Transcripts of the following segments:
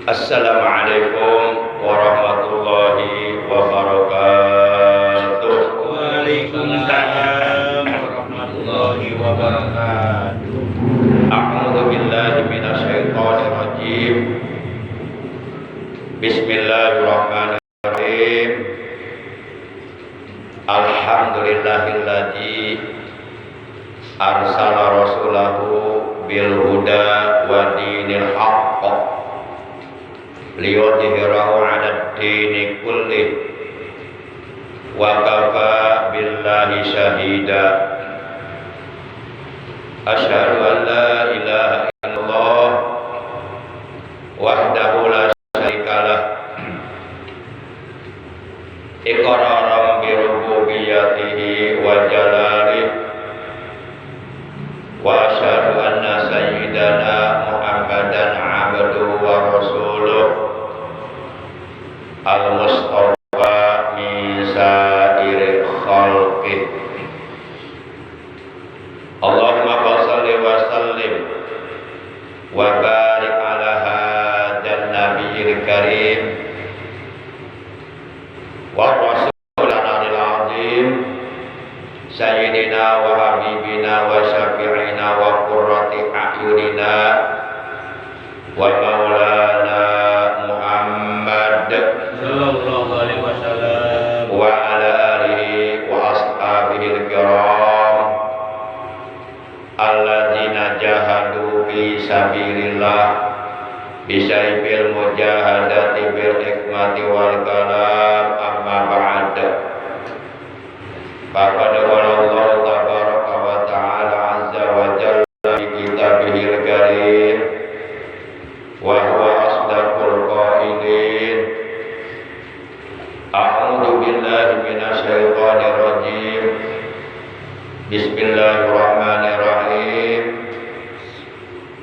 Assalamualaikum warahmatullahi wabarakatuh. Waalaikumsalam warahmatullahi wabarakatuh. A'udzu billahi minasyaitonir rajim. Bismillahirrahmanirrahim. Alhamdulillahilladzi arsala rasulahu bil huda wa dinil haqq liyudhhirahu 'alad dini kullih wa kafa billahi syahida. Asyhadu an la ilaha illallah wahdahu la syarikalah iqraran bi rububiyyatihi wa jalalihi wa asyhadu anna sayyidana Muhammadan 'abduhu wa rasuluh al-mustafa min sa'iril khalqi. Allahumma shalli wa sallim wa barik ala hadzal nabiyil karim wa rasulana al-azim sayyidina wa habibina wa syafi'ina wa qurrati a'yunina wa maulana Muhammad Sallallahu alaihi wasallam wa ala alihi wa ashabihil kiram alladzina jahadu fi sabilillah bisayfil mujahadati bil hikmati wal kalam amma ba'd. Faqad qala Allah tabaraka wa ta'ala azza wa jalla fi kitabihil karim wa huwa asdaqul qailin. A'udzu billahi minasyaitonir rajim. Bismillahirrahmanirrahim.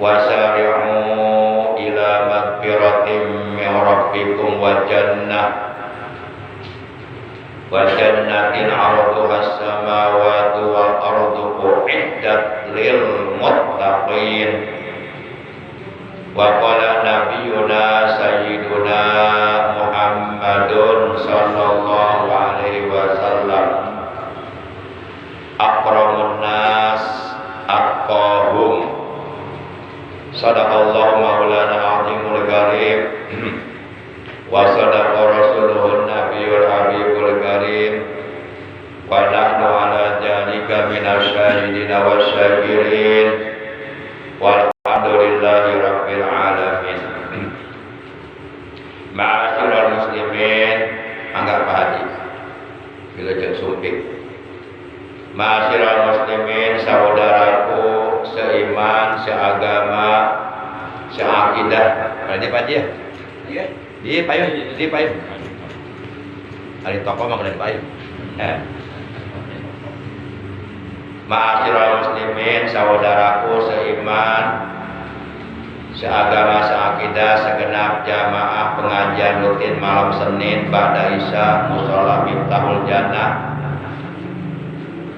Wasari'u ila magfiratin min rabbikum wa jannatin 'arduha as-samawati wal ardu u'iddat lil muttaqin. Wa qala nabiyyuna sayyiduna Muhammadun sallallahu alaihi wasallam akramun nas aqahum. Sadaqallahu maulana azimul karim wa sadaqa rasuluhun nabiyul habibul karim wa nahnu ala dzalika minasyahidina wasyakirin walhamdulillahi rabbil alamin. Ma'asyiral muslimin, anggap Pak Haji bila jeng sumpik. Ma'asyiral muslimin, saudaraku seiman, seagama, seakidah. Berarti Pak Haji ya? Iya. Di payung. Hari toko mah kena payung. Ma'asyiral muslimin, saudaraku seiman, seagama, seakidah, segenap jamaah pengajian rutin malam Senin ba'da Isya Mushola Miftahul Jannah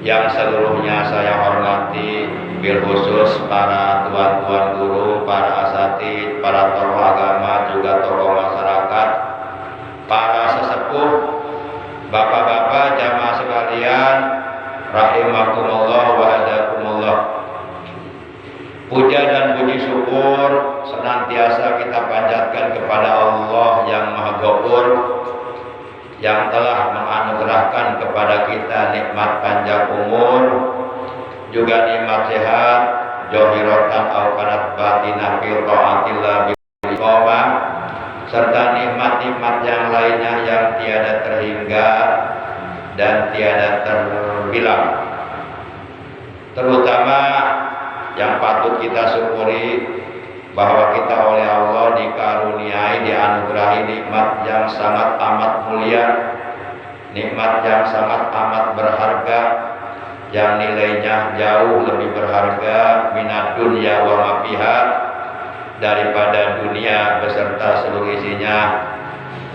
yang seluruhnya saya hormati, bil khusus para tuan-tuan guru, para asatid, para tokoh agama, juga tokoh masyarakat, para sesepuh, bapak-bapak, jamaah sekalian, rahimakumullah wa hadakumullah. Puja dan puji syukur senantiasa kita panjatkan kepada Allah yang Maha Ghafur, yang telah menganugerahkan kepada kita nikmat panjang umur, juga nikmat sehat, zahiratan aw kanat batinah fi taatillah bil iqamah, serta nikmat-nikmat yang lainnya yang tiada terhingga dan tiada terbilang. Terutama yang patut kita syukuri bahwa kita oleh Allah dikaruniai, dianugerahi nikmat yang sangat amat mulia, nikmat yang sangat amat berharga, yang nilainya jauh lebih berharga minad dunya wa ma fiha, daripada dunia beserta seluruh isinya,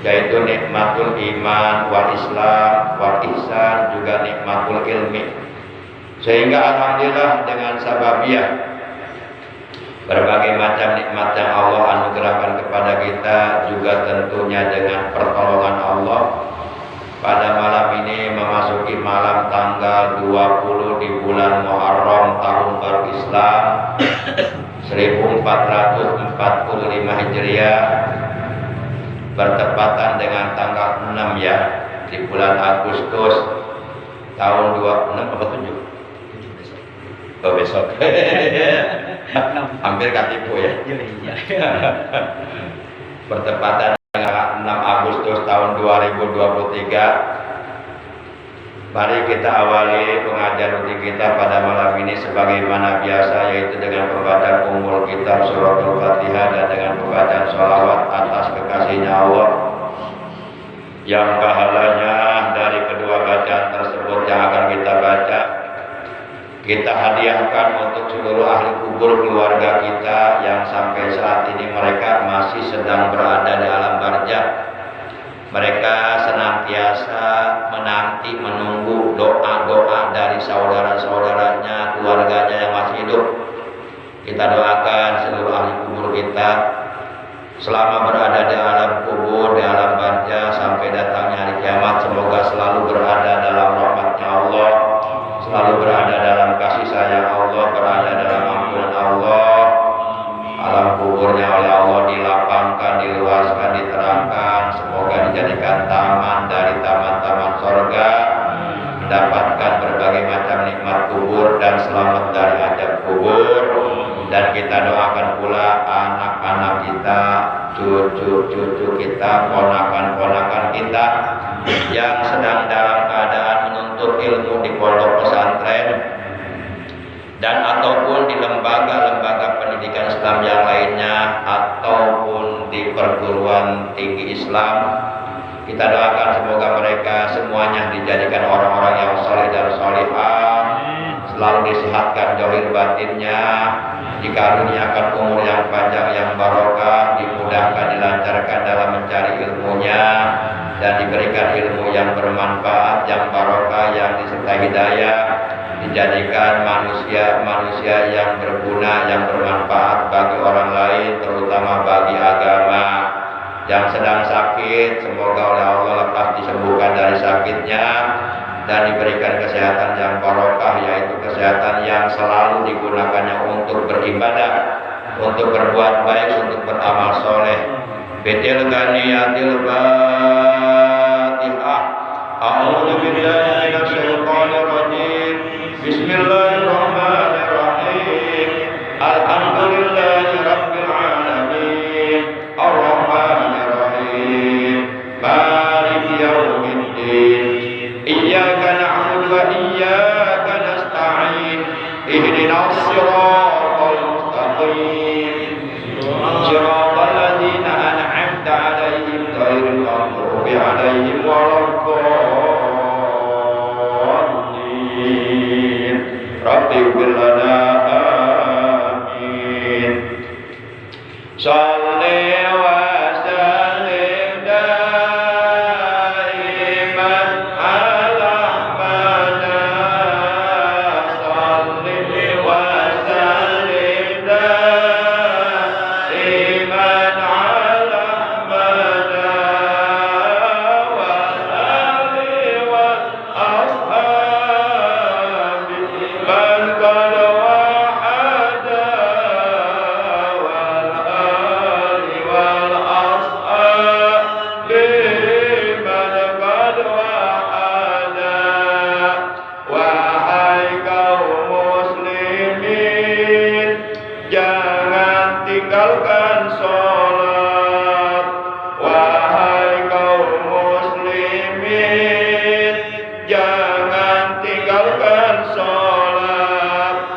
yaitu nikmatul iman wal islam wal ihsan, juga nikmatul ilmi. Sehingga alhamdulillah dengan sababiah berbagai macam nikmat yang Allah anugerahkan kepada kita, juga tentunya dengan pertolongan Allah. Pada malam ini memasuki malam tanggal 20 di bulan Muharram tahun baru Islam 1445 Hijriah, bertepatan dengan tanggal 6 ya, di bulan Agustus tahun 26 apa 7? Oh besok. Hampir katipu ya. Bertepatan tanggal 6 Agustus tahun 2023. Mari kita awali pengajian rutin kita pada malam ini sebagaimana biasa, yaitu dengan pembacaan umul kitab suratul Fatihah dan dengan pembacaan sholawat atas kekasihnya Allah, yang pahalanya dari kedua bacaan tersebut yang akan kita baca kita hadiahkan untuk seluruh ahli kubur keluarga kita yang sampai saat ini mereka masih sedang berada di alam barzah. Mereka senantiasa menanti, menunggu doa-doa dari saudara-saudaranya, keluarganya yang masih hidup. Kita doakan seluruh ahli kubur kita selama berada di alam kubur, di alam barzah sampai datangnya hari kiamat, semoga selalu berada dalam rahmatnya Allah, selalu berada dalam kasih sayang Allah, berada dalam ampunan Allah. Alam kuburnya oleh Allah dilapangkan, diluaskan, diterangkan, semoga dijadikan taman dari taman-taman sorga, mendapatkan berbagai macam nikmat kubur dan selamat dari azab kubur. Dan kita doakan pula anak-anak kita, cucu-cucu kita, ponakan-ponakan kita yang sedang dalam keadaan menuntut ilmu di pondok pesantren dan ataupun di lembaga-lembaga pendidikan Islam yang lainnya, ataupun di perguruan tinggi Islam. Kita doakan semoga mereka semuanya dijadikan orang-orang yang soleh dan solihah, selalu disehatkan zahir batinnya, dikaruniakan umur yang panjang yang barokah, dimudahkan, dilancarkan dalam mencari ilmunya, dan diberikan ilmu yang bermanfaat, yang barokah, yang disertai hidayah, dijadikan manusia yang berguna, yang bermanfaat bagi orang lain, terutama bagi agama. Yang sedang sakit, semoga oleh Allah lekas disembuhkan dari sakitnya dan diberikan kesehatan yang barokah, yaitu kesehatan yang selalu digunakannya untuk beribadah, untuk berbuat baik, untuk beramal soleh. Betil ganiyatil Fatihah. A'udzu billahi minasyaitonir rajim. Bismillahirrahmanirrahim. Alhamdulillahi rabbil alamin. Ar-Rahmanir Rahim. Maliki yaumiddin. Iyyaka na'budu wa iyyaka nasta'in. Ihdinas siratal mustaqim. Siratal ladzina an'amta 'alaihim ghairil maghdubi 'alaihim waladdallin. Rabbi ighfir lana, amin. Shalli wa sallim daiman ala mana. Shalli wa sallim daiman ala mana. Wa ali wal ashabi man qad wahada. Wal ali wal ashabi man qad wahada. Wahai kaum muslimin, jangan tinggalkan sholat. Wahai kaum muslimin, jangan tinggalkan sholat.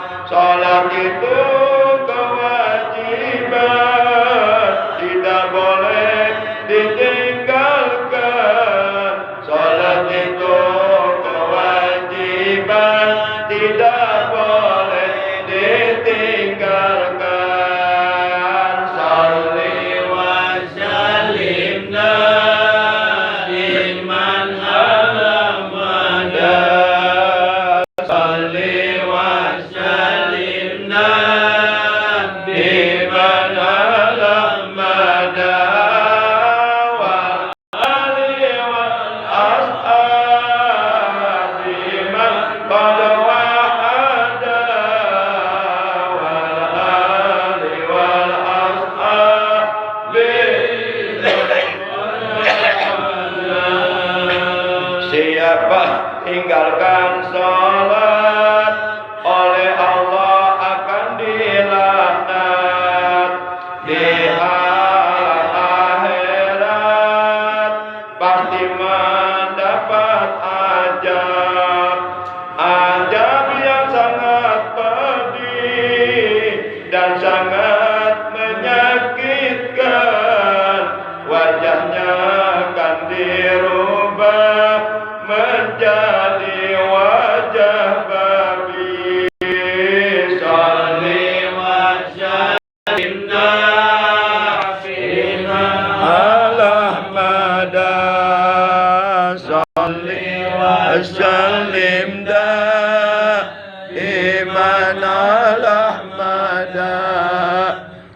iman al-ahmada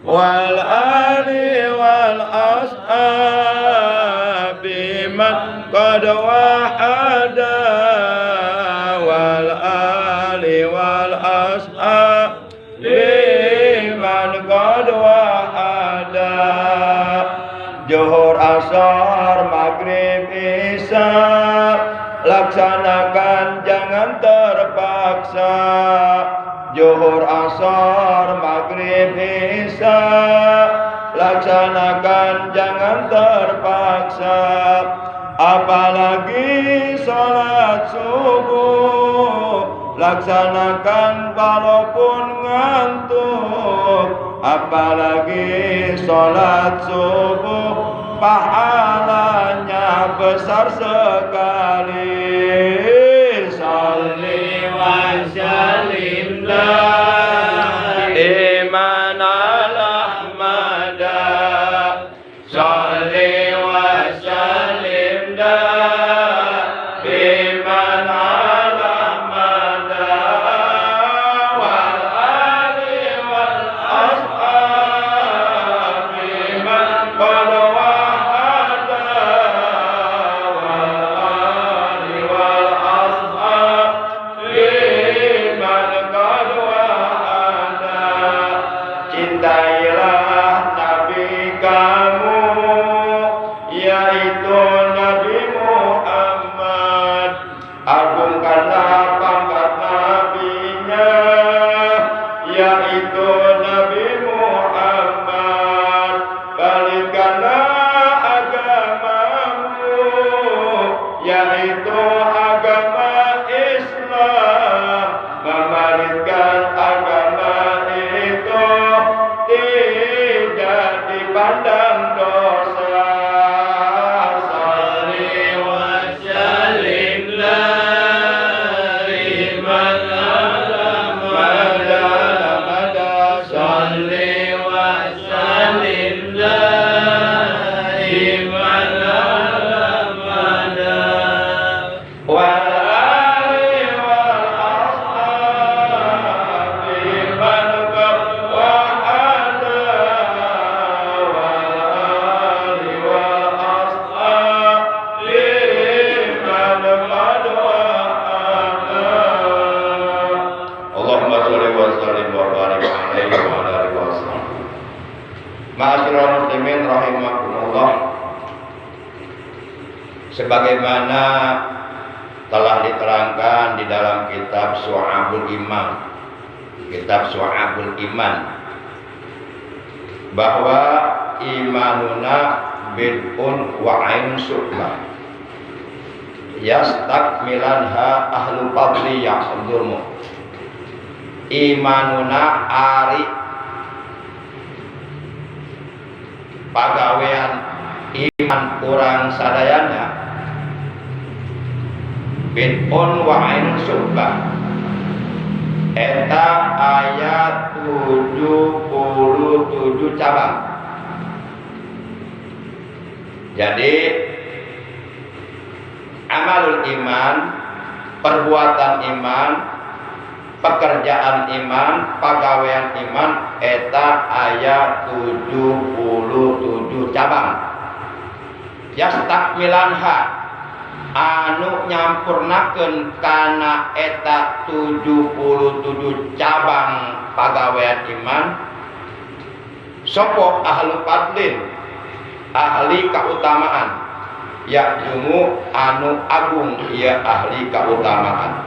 wal ali wal ashabi man qad wahada wal ali wal ashabi man qad wahada Zuhur, asar, maghrib, isya laksanakan jangan terpaksa. Zuhur, asar, maghrib, isya laksanakan jangan terpaksa. Apalagi sholat subuh laksanakan walaupun ngantuk. Apalagi sholat subuh pahalanya besar sekali. Sholli wa sallim iman al-ahmada Sholli wa sallim iman al-ahmada wal ali wal ashabi man qad wahada wal ali wal ashabi man qad wahada. Cintailah Nabi kamu yaitu Nabi Muhammad, agungkanlah pangkat nabinya yaitu Nabi Muhammad, balikanlah agamamu yaitu agama Islam, membalikkan agama itu tidak dipandang dosa. Sholli wa sallim iman al-ahmada Sholli wa sallim iman al-ahmada wal ali wal ashabi man qad wahada wal ali wal ashabi man qad wahada. Allahumma sholli wa sallim wa barik alaihi wa ala alihi wasallam. Ma'asyiral muslimin rahimakumullah, sebagaimana telah diterangkan di dalam kitab Syu'abul Iman bahwa imanuna bid'un wa ain syu'bah yastakmilanha ahlu fadli ya'udurmu. Imanuna ari pagawean iman kurang sadayana bid'un wa ain syu'bah eta ayat 77 cabang. Jadi amalul iman, perbuatan iman, pekerjaan iman, pagawean iman eta ayat 77 cabang. Yastakmilanha anu nyampurnakeun kana eta 77 cabang pagawean iman sopo ahlu fadlin ahli keutamaan yakjumu anu agung ya ahli keutamaan.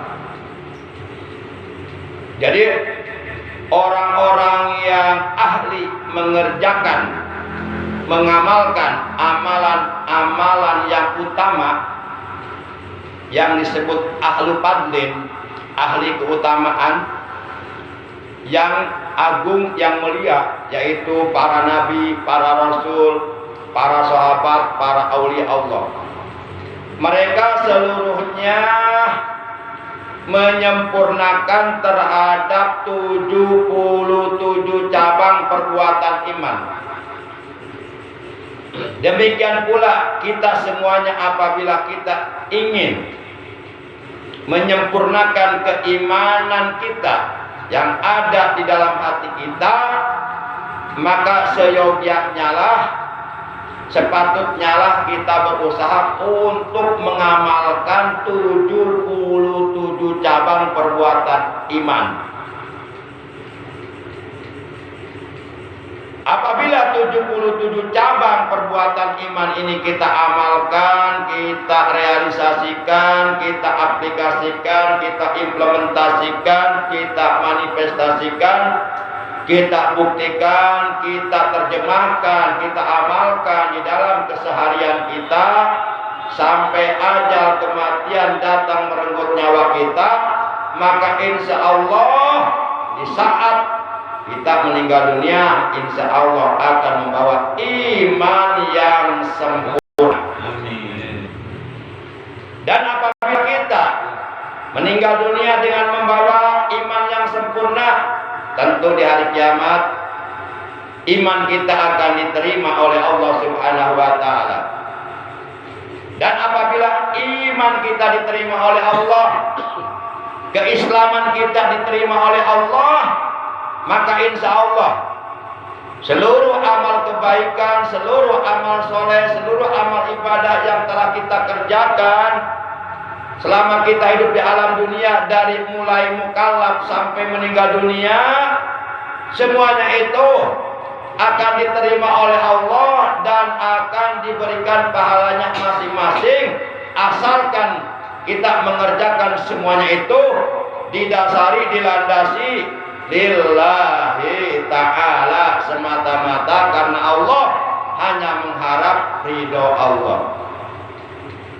Jadi orang-orang yang ahli mengerjakan mengamalkan amalan-amalan yang utama yang disebut ahlu fadlin, ahli keutamaan yang agung, yang mulia, yaitu para nabi, para rasul, para sahabat, para aulia Allah. Mereka seluruhnya menyempurnakan terhadap 77 cabang perbuatan iman. Demikian pula kita semuanya apabila kita ingin menyempurnakan keimanan kita, yang ada di dalam hati kita, maka seyogyanya lah, sepatutnya lah kita berusaha untuk mengamalkan 77 cabang perbuatan iman. Apabila 77 cabang perbuatan iman ini kita amalkan, kita realisasikan, kita aplikasikan, kita implementasikan, kita manifestasikan, kita buktikan, kita terjemahkan, kita amalkan di dalam keseharian kita, sampai ajal kematian datang merenggut nyawa kita, maka insya Allah di saat kita meninggal dunia, insya Allah akan membawa iman yang sempurna. Dan apabila kita meninggal dunia dengan membawa iman yang sempurna, tentu di hari kiamat iman kita akan diterima oleh Allah Subhanahu wa taala. Dan apabila iman kita diterima oleh Allah, keislaman kita diterima oleh Allah, maka insya Allah seluruh amal kebaikan, seluruh amal soleh, seluruh amal ibadah yang telah kita kerjakan selama kita hidup di alam dunia, dari mulai mukallaf sampai meninggal dunia, semuanya itu akan diterima oleh Allah dan akan diberikan pahalanya masing-masing, asalkan kita mengerjakan semuanya itu didasari, dilandasi lillahi ta'ala, semata-mata karena Allah, hanya mengharap ridho Allah.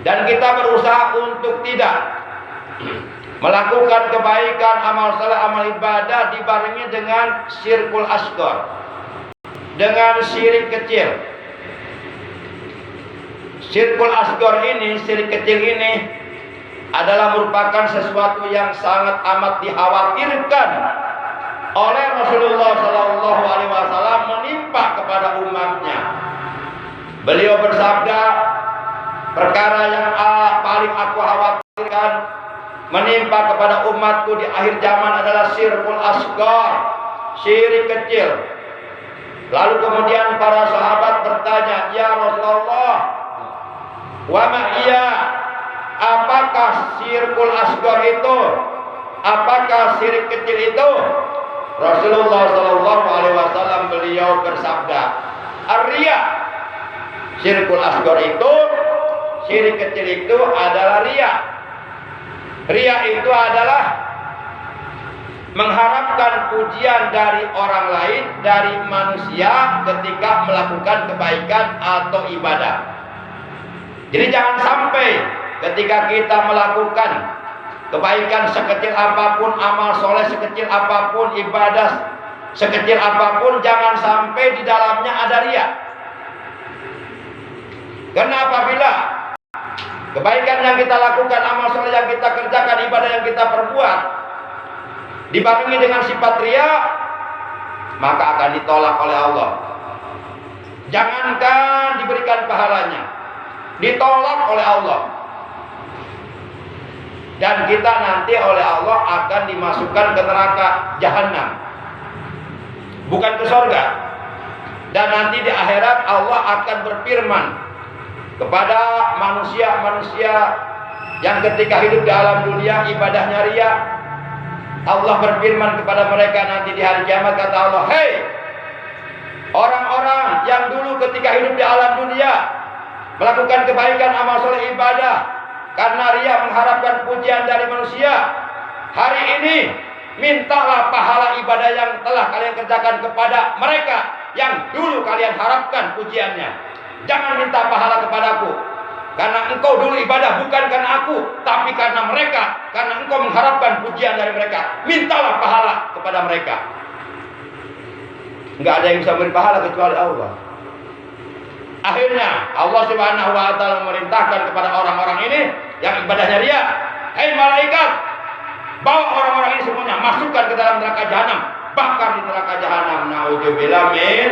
Dan kita berusaha untuk tidak melakukan kebaikan, amal saleh, amal ibadah dibarengi dengan syirkul asghar, dengan syirik kecil. Syirkul asghar ini, syirik kecil ini adalah merupakan sesuatu yang sangat amat dikhawatirkan oleh Rasulullah Sallallahu Alaihi Wasallam menimpa kepada umatnya. Beliau bersabda, perkara yang paling aku khawatirkan menimpa kepada umatku di akhir zaman adalah syirkul asghar, syirik kecil. Lalu kemudian para sahabat bertanya, ya Rasulullah, wa ma iya, apakah syirkul asghar itu? Apakah syirik kecil itu? Rasulullah Sallallahu Alaihi Wasallam beliau bersabda, ar-riya, syirkul asghar itu, syirik kecil itu adalah riya. Riya itu adalah mengharapkan pujian dari orang lain, dari manusia ketika melakukan kebaikan atau ibadah. Jadi jangan sampai ketika kita melakukan kebaikan sekecil apapun, amal soleh sekecil apapun, ibadah sekecil apapun, jangan sampai di dalamnya ada riya. Karena apabila kebaikan yang kita lakukan, amal soleh yang kita kerjakan, ibadah yang kita perbuat dibarengi dengan sifat riya, maka akan ditolak oleh Allah. Jangankan diberikan pahalanya, ditolak oleh Allah. Dan kita nanti oleh Allah akan dimasukkan ke neraka jahanam, bukan ke surga. Dan nanti di akhirat Allah akan berfirman kepada manusia-manusia yang ketika hidup di alam dunia ibadahnya riya. Allah berfirman kepada mereka nanti di hari kiamat, kata Allah, hei orang-orang yang dulu ketika hidup di alam dunia melakukan kebaikan, amal soleh, ibadah karena riya, mengharapkan pujian dari manusia, hari ini mintalah pahala ibadah yang telah kalian kerjakan kepada mereka yang dulu kalian harapkan pujiannya. Jangan minta pahala kepadaku, karena engkau dulu ibadah bukan karena aku, tapi karena mereka, karena engkau mengharapkan pujian dari mereka. Mintalah pahala kepada mereka. Enggak ada yang bisa memberi pahala kecuali Allah. Akhirnya Allah Subhanahu wa taala memerintahkan kepada orang-orang ini yang ibadahnya riya, hei malaikat, bawa orang-orang ini semuanya, masukkan ke dalam neraka jahanam, bakar di neraka jahanam. Naudzubillah min.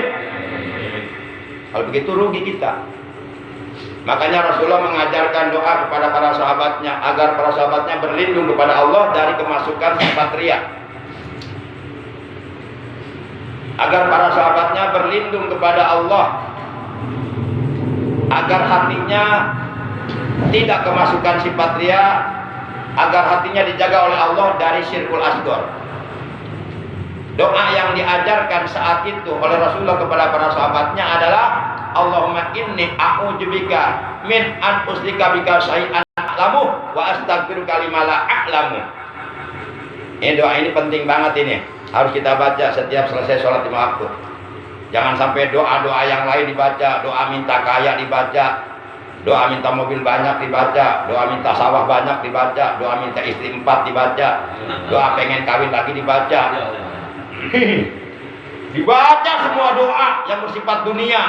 Kalau begitu rugi kita. Makanya Rasulullah mengajarkan doa kepada para sahabatnya agar para sahabatnya berlindung kepada Allah dari kemasukan sifat riya. agar para sahabatnya berlindung kepada Allah, agar hatinya tidak kemasukan sifat riya, agar hatinya dijaga oleh Allah dari syirkul asghar. Doa yang diajarkan saat itu oleh Rasulullah kepada para sahabatnya adalah Allahumma inni a'udzubika min an usyrika bika syai'an a'lamu wa astaghfiruka lima la a'lamu. Ini doa ini penting banget ini. Harus kita baca setiap selesai sholat 5 waktu. Jangan sampai doa-doa yang lain dibaca, doa minta kaya dibaca, doa minta mobil banyak dibaca, doa minta sawah banyak dibaca, doa minta istri 4 dibaca, doa pengen kawin lagi dibaca. Dibaca semua doa yang bersifat dunia.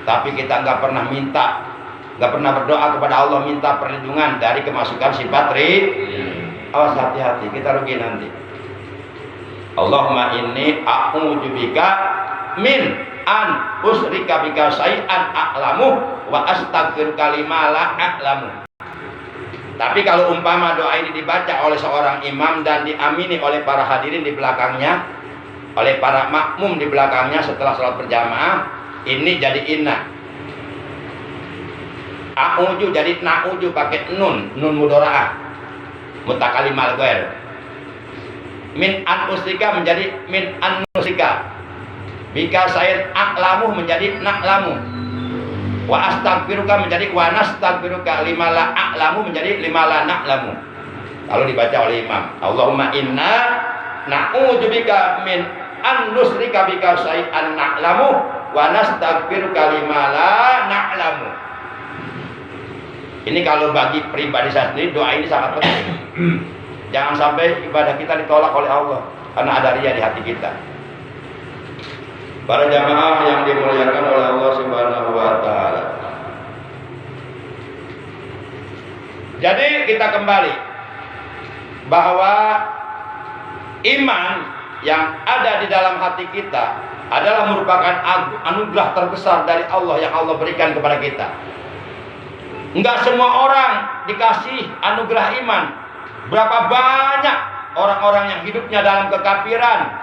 Tapi kita nggak pernah minta, nggak pernah berdoa kepada Allah minta perlindungan dari kemasukan sifat riya. Awas, hati-hati, kita rugi nanti. Allahumma inni a'udzubika min an usyrika bika syai'an a'lamu wa astaghfiruka lima la a'lamu. Tapi kalau umpama doa ini dibaca oleh seorang imam dan diamini oleh para hadirin di belakangnya, oleh para makmum di belakangnya setelah sholat berjamaah, ini jadi inna. A'udzu jadi na'udzu pakai nun mudharaah. Mutakalimal ghair. Min an usrika menjadi min an nusrika. Bika syai'an a'lamu menjadi na'lamu. Wa astaghfiruka menjadi wa nastaghfiruka lima la a'lamu menjadi lima la na'lamu. Kalau dibaca oleh imam, Allahumma inna na'udzubika min an nusrika bika syai'an na'lamu wa nastaghfiruka lima la na'lamu. Ini kalau bagi pribadi saya sendiri, doa ini sangat penting. Jangan sampai ibadah kita ditolak oleh Allah karena ada riya di hati kita. Para jamaah yang dimuliakan oleh Allah Subhanahu wa taala. Jadi kita kembali bahwa iman yang ada di dalam hati kita adalah merupakan anugerah terbesar dari Allah yang Allah berikan kepada kita. Enggak semua orang dikasih anugerah iman. Berapa banyak orang-orang yang hidupnya dalam kekafiran,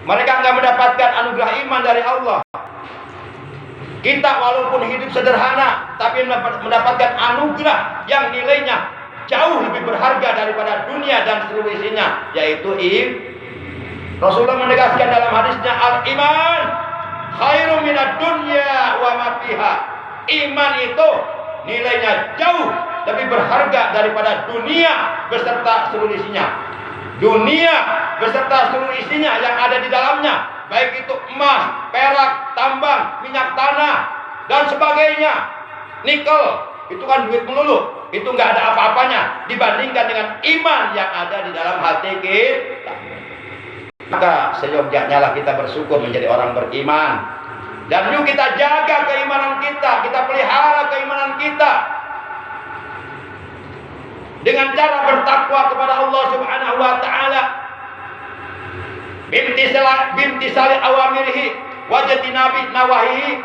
mereka enggak mendapatkan anugerah iman dari Allah. Kita walaupun hidup sederhana, tapi mendapatkan anugerah yang nilainya jauh lebih berharga daripada dunia dan seluruh isinya, yaitu iman. Rasulullah menegaskan dalam hadisnya, al-iman khairum minad dunya wa ma fiha. Iman itu nilainya jauh lebih berharga daripada dunia beserta seluruh isinya. Dunia beserta seluruh isinya yang ada di dalamnya, baik itu emas, perak, tambang, minyak tanah dan sebagainya, nikel, itu kan duit melulu. Itu nggak ada apa-apanya dibandingkan dengan iman yang ada di dalam hati kita. Maka seyogyanya lah kita bersyukur menjadi orang beriman. Dan yuk kita jaga keimanan kita pelihara keimanan kita dengan cara bertakwa kepada Allah Subhanahu wa taala. Bimtisali awamirihi wajtinabi nawahihi,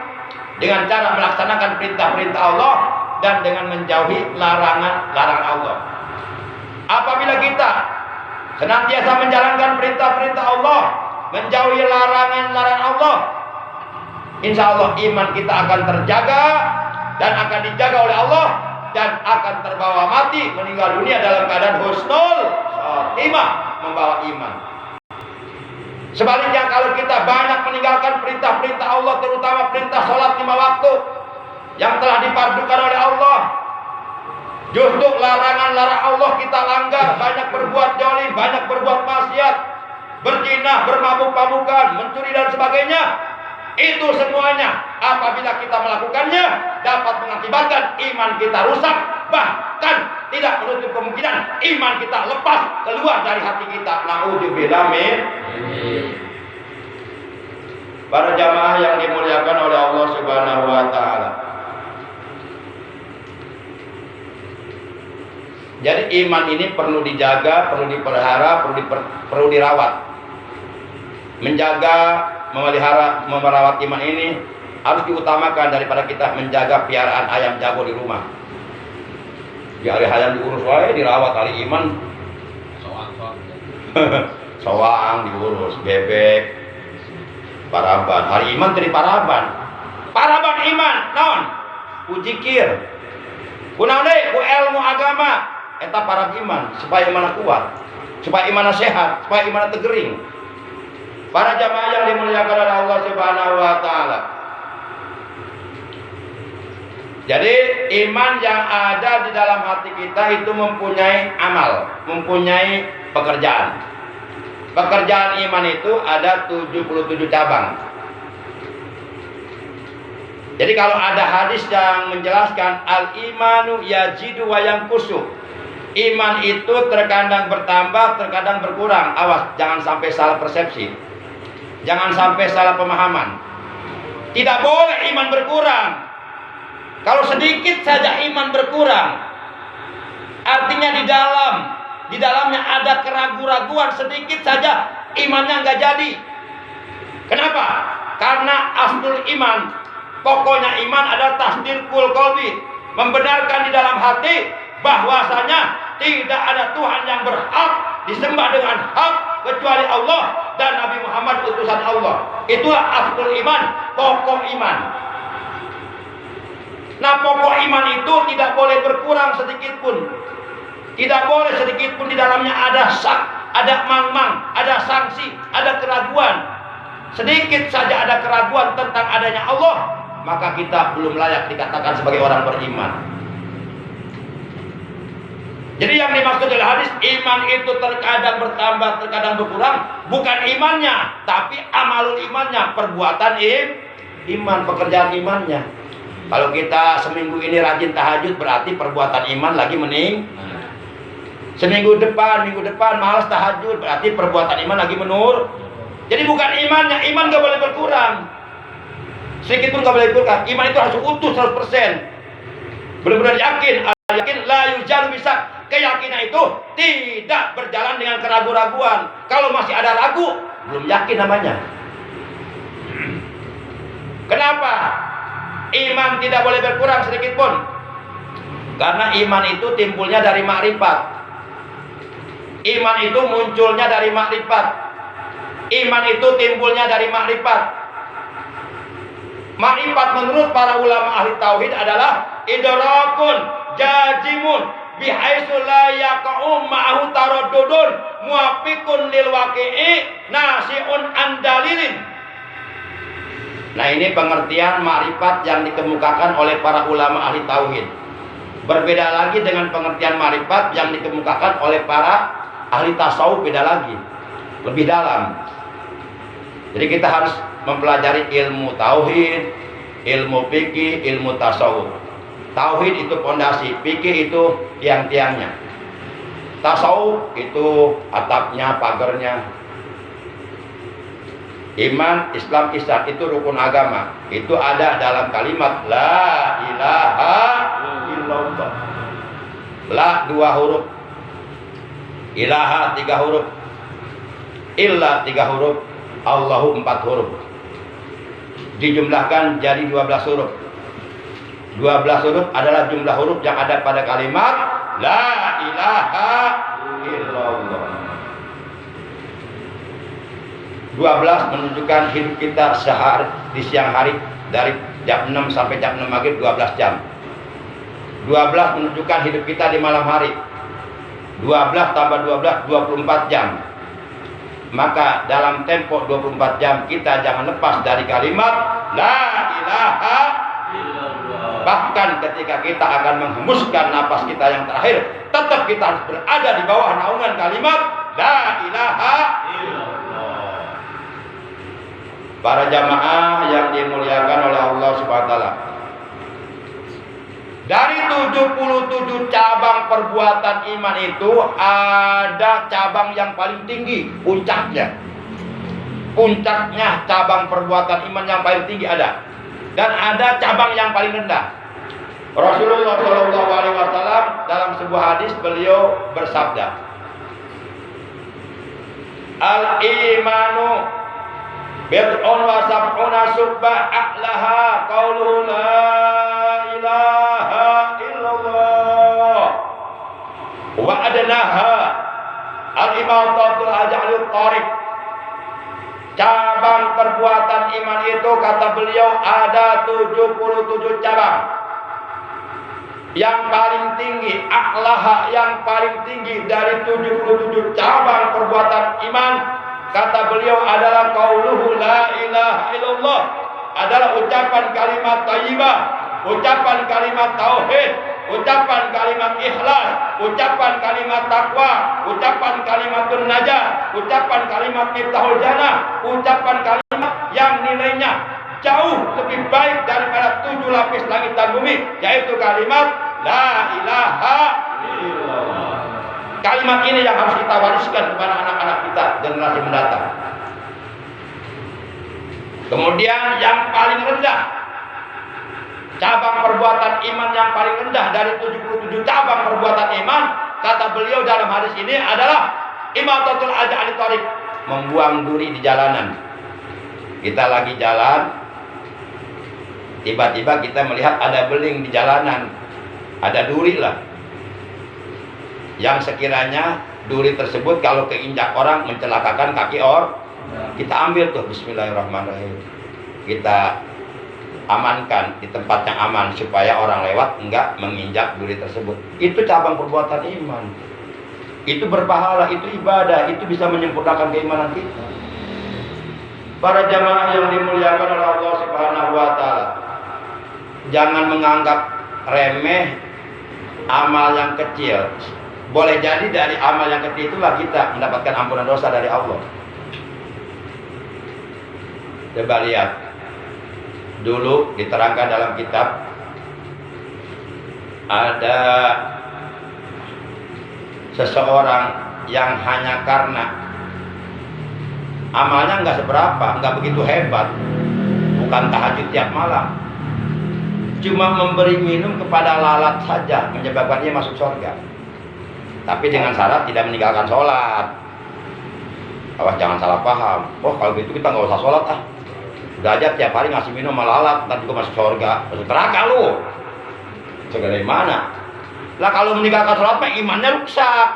dengan cara melaksanakan perintah-perintah Allah dan dengan menjauhi larangan-larangan Allah. Apabila kita senantiasa menjalankan perintah-perintah Allah, menjauhi larangan-larangan Allah, insya Allah iman kita akan terjaga dan akan dijaga oleh Allah dan akan terbawa mati meninggal dunia dalam keadaan husnul khotimah, membawa iman. Sebaliknya kalau kita banyak meninggalkan perintah-perintah Allah, terutama perintah sholat 5 waktu yang telah difardukan oleh Allah, justru larangan-larangan Allah kita langgar, banyak berbuat zalim, banyak berbuat maksiat, berzina, bermabuk-mabukan, mencuri dan sebagainya. Itu semuanya apabila kita melakukannya dapat mengakibatkan iman kita rusak, bahkan tidak menutup kemungkinan iman kita lepas keluar dari hati kita. Na'udzubillah min. Para jamaah yang dimuliakan oleh Allah Subhanahu wa taala. Jadi iman ini perlu dijaga, perlu dipelihara, perlu dirawat. Menjaga, memelihara, merawat iman ini harus diutamakan daripada kita menjaga piaraan ayam jago di rumah. Di hari ayam diurus wae, dirawat, hari iman Soang diurus, bebek, paraban. Hari iman dari paraban. Paraban iman, non. Ujikir. Kunaon deui ku ilmu agama eta para iman supaya iman kuat, supaya iman sehat, supaya iman tegering. Para jamaah yang dimuliakan oleh Allah Subhanahu wa taala. Jadi iman yang ada di dalam hati kita itu mempunyai amal, mempunyai pekerjaan. Pekerjaan iman itu ada 77 cabang. Jadi kalau ada hadis yang menjelaskan al-imanu yazidu wa yanqusu. Iman itu terkadang bertambah, terkadang berkurang. Awas, jangan sampai salah persepsi. Jangan sampai salah pemahaman. Tidak boleh iman berkurang. Kalau sedikit saja iman berkurang, artinya di dalamnya ada keraguan-raguan, sedikit saja imannya nggak jadi. Kenapa? Karena aslul iman, pokoknya iman adalah tasdikul qalbi, membenarkan di dalam hati bahwasanya tidak ada Tuhan yang berhak disembah dengan hak kecuali Allah dan Nabi Muhammad utusan Allah. Itulah aslul iman, pokok iman. Nah, pokok iman itu tidak boleh berkurang sedikit pun. Tidak boleh sedikit pun di dalamnya ada syak, ada mang-mang, ada sanksi, ada keraguan. Sedikit saja ada keraguan tentang adanya Allah, maka kita belum layak dikatakan sebagai orang beriman. Jadi yang dimaksud oleh hadis iman itu terkadang bertambah, terkadang berkurang, bukan imannya, tapi amalul imannya, perbuatan iman, pekerjaan imannya. Kalau kita seminggu ini rajin tahajud, berarti perbuatan iman lagi mending. Minggu depan malas tahajud, berarti perbuatan iman lagi menurun. Jadi bukan imannya, iman gak boleh berkurang. Sedikit pun gak boleh berkurang. Iman itu harus utuh 100%. Benar-benar yakin la yujalu bisa. Keyakinan itu tidak berjalan dengan keraguan-raguan. Kalau masih ada ragu, belum yakin namanya. Kenapa? Iman tidak boleh berkurang sedikit pun. Karena iman itu timbulnya dari makrifat. Iman itu munculnya dari makrifat. Iman itu timbulnya dari makrifat. Makrifat menurut para ulama ahli tauhid adalah idrakun jazimun bihaitsu la yaqa'u ma'ahu taraddudun muwafiqun lil waqi'i nasi'un an dalilin. Nah, ini pengertian makrifat yang dikemukakan oleh para ulama ahli tauhid. Berbeda lagi dengan pengertian makrifat yang dikemukakan oleh para ahli tasawuf, beda lagi, lebih dalam. Jadi kita harus mempelajari ilmu tauhid, ilmu fikih, ilmu tasawuf. Tauhid itu pondasi, fikih itu tiang-tiangnya. Tasawuf itu atapnya, pagarnya. Iman, Islam, ihsan itu rukun agama. Itu ada dalam kalimat la ilaha illallah. La 2 huruf, ilaha 3 huruf, illa 3 huruf, Allahu 4 huruf. Dijumlahkan jadi 12 huruf. 12 huruf adalah jumlah huruf yang ada pada kalimat la ilaha illallah. 12 menunjukkan hidup kita sehari di siang hari dari jam 6 sampai jam 6 maghrib 12 jam. 12 menunjukkan hidup kita di malam hari. 12 tambah 12 24 jam. Maka dalam tempo 24 jam kita jangan lepas dari kalimat la ilaha illallah. Bahkan ketika kita akan menghembuskan napas kita yang terakhir, tetap kita harus berada di bawah naungan kalimat la ilaha illallah. Para jamaah yang dimuliakan oleh Allah Subhanahu wa taala. Dari 77 cabang perbuatan iman itu ada cabang yang paling tinggi, puncaknya. Puncaknya cabang perbuatan iman yang paling tinggi ada. Dan ada cabang yang paling rendah. Rasulullah Shallallahu alaihi wasallam dalam sebuah hadis beliau bersabda, "Al-imanu bid'un wa sab'una subba a'laha qaulu la ilaha illallah wa adnaha Al-imatatul aj'alut thariq. Cabang perbuatan iman itu kata beliau ada 77 cabang. Yang paling tinggi, a'laha, yang paling tinggi dari 77 cabang perbuatan iman, kata beliau adalah qauluhu la ilaha illallah, adalah ucapan kalimat thayyibah, ucapan kalimat tauhid, ucapan kalimat ikhlas, ucapan kalimat takwa, ucapan kalimatun najah, ucapan kalimat miftahul jannah, ucapan kalimat yang nilainya jauh lebih baik daripada 7 lapis langit dan bumi, yaitu kalimat la ilaha illallah. Kalimat ini yang harus kita wariskan kepada anak-anak kita generasi mendatang. Kemudian yang paling rendah, cabang perbuatan iman yang paling rendah dari 77 cabang perbuatan iman, kata beliau dalam hadis ini adalah imatatul aj'alit thariq, membuang duri di jalanan. Kita lagi jalan, tiba-tiba kita melihat ada beling di jalanan, ada duri lah, yang sekiranya duri tersebut kalau keinjak orang mencelakakan kaki orang, kita ambil tuh, bismillahirrahmanirrahim, kita amankan di tempat yang aman supaya orang lewat enggak menginjak duri tersebut. Itu cabang perbuatan iman. Itu berpahala, itu ibadah, itu bisa menyempurnakan keimanan kita. Para jamaah yang dimuliakan oleh Allah Subhanahu wa taala, jangan menganggap remeh amal yang kecil. Boleh jadi dari amal yang kecil itulah kita mendapatkan ampunan dosa dari Allah. Coba lihat, dulu diterangkan dalam kitab, ada seseorang yang hanya karena amalnya nggak seberapa, nggak begitu hebat, bukan tahajud tiap malam, cuma memberi minum kepada lalat saja menyebabkan dia masuk surga. Tapi dengan syarat tidak meninggalkan sholat. Awas jangan salah paham. Oh kalau gitu kita nggak usah sholat ah. Udah aja tiap hari ngasih minum sama lalat, nanti juga masuk surga. Masuk neraka lu. Surga dari mana? Lah kalau meninggalkan sholat mah imannya rusak.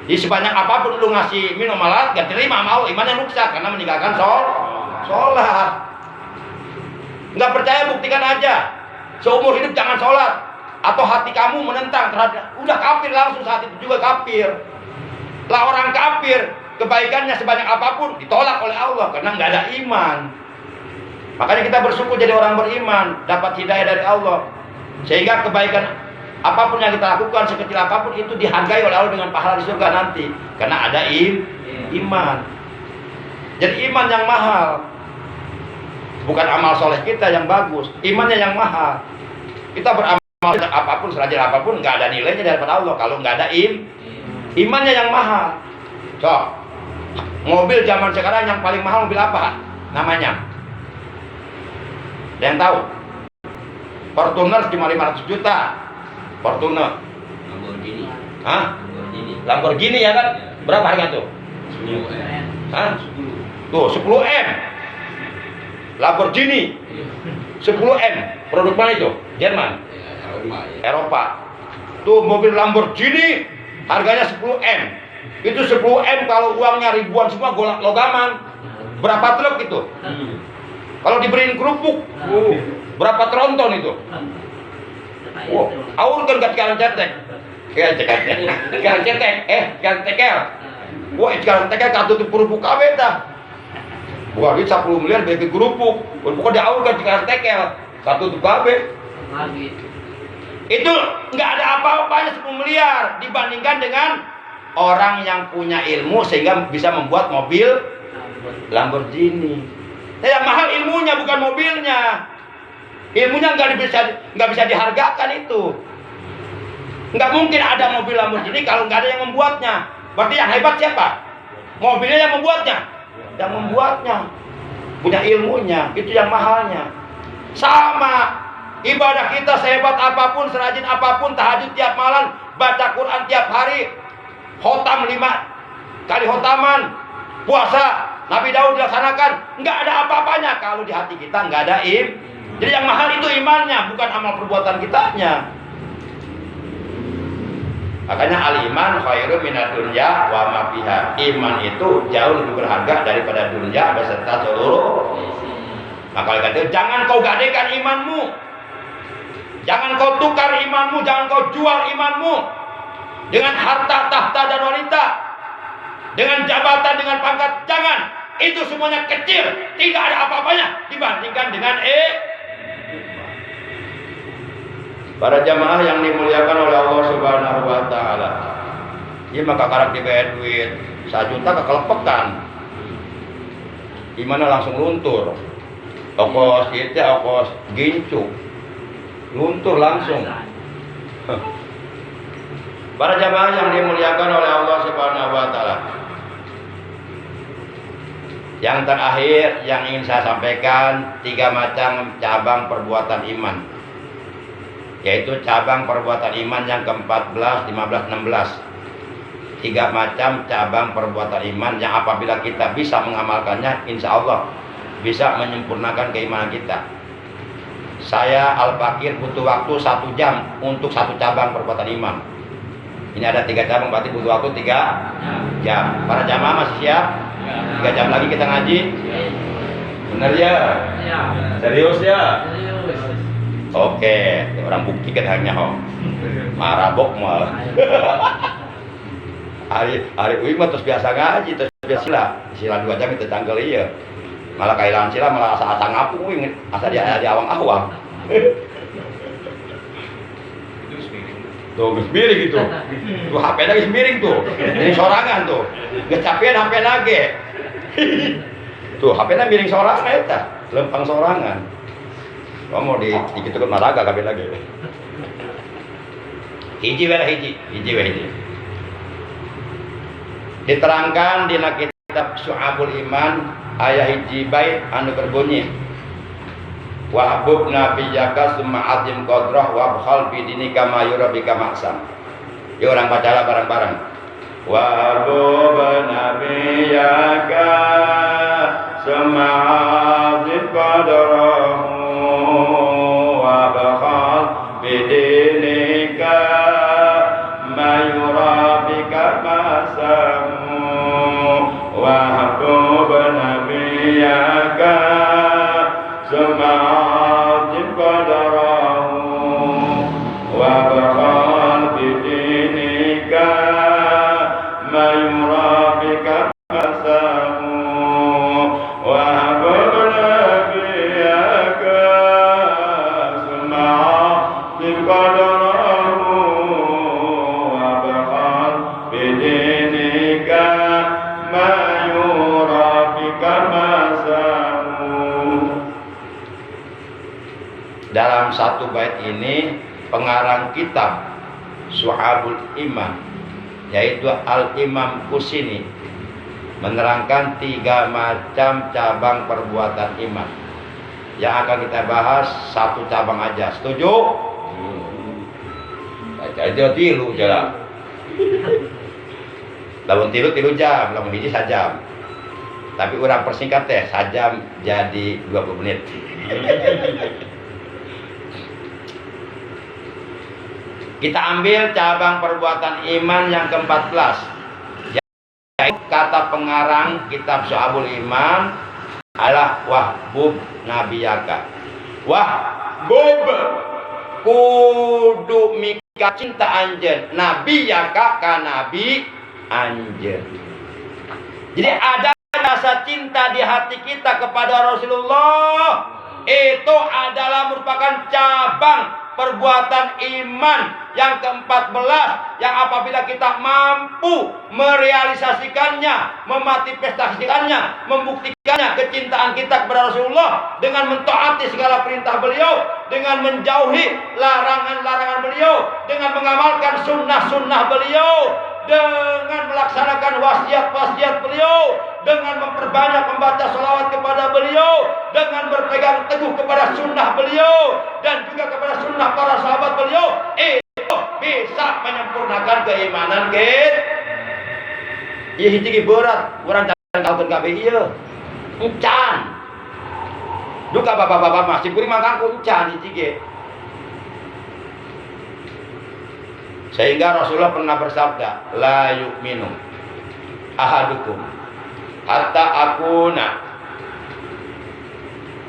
Jadi sebanyak apapun lu ngasih minum sama lalat, gak terima mau, imannya rusak karena meninggalkan sholat. Nggak percaya buktikan aja. Seumur hidup jangan sholat. Atau hati kamu menentang terhadap, udah kafir langsung, saat itu juga kafir. Lah orang kafir, kebaikannya sebanyak apapun ditolak oleh Allah karena nggak ada iman. Makanya kita bersyukur jadi orang beriman, dapat hidayah dari Allah, sehingga kebaikan apapun yang kita lakukan, sekecil apapun itu dihargai oleh Allah dengan pahala di surga nanti, karena ada iman. Jadi iman yang mahal, bukan amal soleh kita yang bagus, imannya yang mahal. Kita beramal apapun, serajin apapun, nggak ada nilainya daripada Allah kalau nggak ada imannya yang mahal. So, mobil zaman sekarang yang paling mahal mobil apa namanya? Ada yang tahu? Fortuner cuma 500 juta. Fortuner. Lamborghini. Hah? Lamborghini. Lamborghini ya kan? Berapa harga tuh? 10 M. Hah? Tuh 10 M. Lamborghini 10 M. Produk mana itu? Jerman. Eropa. Tuh mobil Lamborghini harganya 10 M. Itu 10 M kalau uangnya ribuan semua logaman. Berapa truk itu? Kalau diberiin kerupuk, berapa tronton itu? Wow, aur kan sekarang cetek. Sekarang cetek, sekarang tekel. Wah, sekarang tekel kartu itu kerupuk kabeh dah. Buat duit 10 miliar bagi kerupuk. Pokoknya diaur kan sekarang tekel. Kartu itu kabeh. Itu nggak ada apa-apanya 10 miliar dibandingkan dengan orang yang punya ilmu sehingga bisa membuat mobil Lamborghini. Yang mahal ilmunya bukan mobilnya. Ilmunya nggak bisa dihargakan itu. Nggak mungkin ada mobil Lamborghini kalau nggak ada yang membuatnya. Berarti yang hebat siapa? Mobilnya yang membuatnya. Yang membuatnya punya ilmunya, itu yang mahalnya. Sama. Ibadah kita sehebat apapun, serajin apapun, tahajud tiap malam, baca Quran tiap hari, khotam 5 kali khotaman, puasa Nabi Daud dilaksanakan, nggak ada apa-apanya kalau di hati kita nggak ada Jadi yang mahal itu imannya, bukan amal perbuatan kitanya. Makanya al-iman khairum minad dunya wa ma fiha. Iman itu jauh lebih berharga daripada dunia beserta seluruh. Maka kata jangan kau gadekan imanmu. Jangan kau tukar imanmu, jangan kau jual imanmu dengan harta, tahta dan wanita, dengan jabatan, dengan pangkat. Jangan. Itu semuanya kecil, tidak ada apa-apanya dibandingkan dengan para jamaah yang dimuliakan oleh Allah Subhanahu wa taala. Ya maka karak dibayar duit 1 juta kekelepekan. Gimana langsung luntur. Ongkos itu ongkos gincu. Luntur langsung. Para jamaah yang dimuliakan oleh Allah Subhanahu wa taala. Yang terakhir yang ingin saya sampaikan 3 macam cabang perbuatan iman. Yaitu cabang perbuatan iman yang ke-14, 15, 16. 3 macam cabang perbuatan iman yang apabila kita bisa mengamalkannya, insya Allah bisa menyempurnakan keimanan kita. Saya Al-Fakir butuh waktu 1 jam untuk 1 cabang perbuatan iman. Ini ada 3 cabang, berarti butuh waktu 3 jam. Para jamaah masih siap? 3 jam lagi kita ngaji? Bener ya? Serius ya? Oke, orang buktikan hanya marabok malah. Hari ini mah terus biasa ngaji, terus biasa sila 2 jam itu tanggal iya. Malah kailan sila malah asa ngapu wing, asa dia di awang-awang. Tuh miring gitu. Tuh HP lagi miring tuh. Ini sorangan tuh. Kecapean HP lagi. Tuh HP miring sorangan eta, lempang sorangan. Kamu dikit ikut maraga kabeh lagi. Hiji wala hiji. Diterangkan di kitab Syu'abul Iman ayat hiji bait anu berbunyi wa habub nabiyaka summa azim qadrah wa bkhal fi dinika ma yurabika maksam. Ya orang bacalah bareng-bareng. Wa habub nabiyaka summa azim qadrah bidinika mayurabika masamu wa habub nabiyaka suma'atim qadarahu wa bakhal bidinika mayurabika masamu wa habub nabiyaka suma'atim qadarahu wa bakhal bidinika mayurabika masamu. Dalam 1 bait ini pengarang kitab Syu'abul Iman yaitu Al-Imam Kusini menerangkan 3 macam cabang perbuatan iman. Yang akan kita bahas 1 cabang aja. Setuju? Baca aja tilu jalan. Lamun tilu jam, lamun hiji sajam. Tapi orang persingkat teh sajam jadi 20 menit. Kita ambil cabang perbuatan iman yang ke-14. Yaitu kata pengarang kitab Syu'abul Iman adalah wahbub nabiyaka. Wahbub kudu mika cinta anjeun nabiyaka ka nabi anjeun. Jadi ada rasa cinta di hati kita kepada Rasulullah. Itu adalah merupakan cabang perbuatan iman yang ke-14 yang apabila kita mampu merealisasikannya, memanifestasikannya, membuktikannya kecintaan kita kepada Rasulullah dengan mentaati segala perintah beliau, dengan menjauhi larangan-larangan beliau, dengan mengamalkan sunnah-sunnah beliau, dengan melaksanakan wasiat-wasiat beliau, dengan memperbanyak membaca salawat kepada beliau, dengan berpegang teguh kepada sunnah beliau dan juga kepada sunnah para sahabat beliau, itu bisa menyempurnakan keimanan kita. Ieu hiji berat, urang calkeun kabeh ieu. Encan. Duka bapak-bapak mah sipuri mangkang encan hiji ge. Sehingga Rasulullah pernah bersabda, la yu'minu ahadukum hatta akuna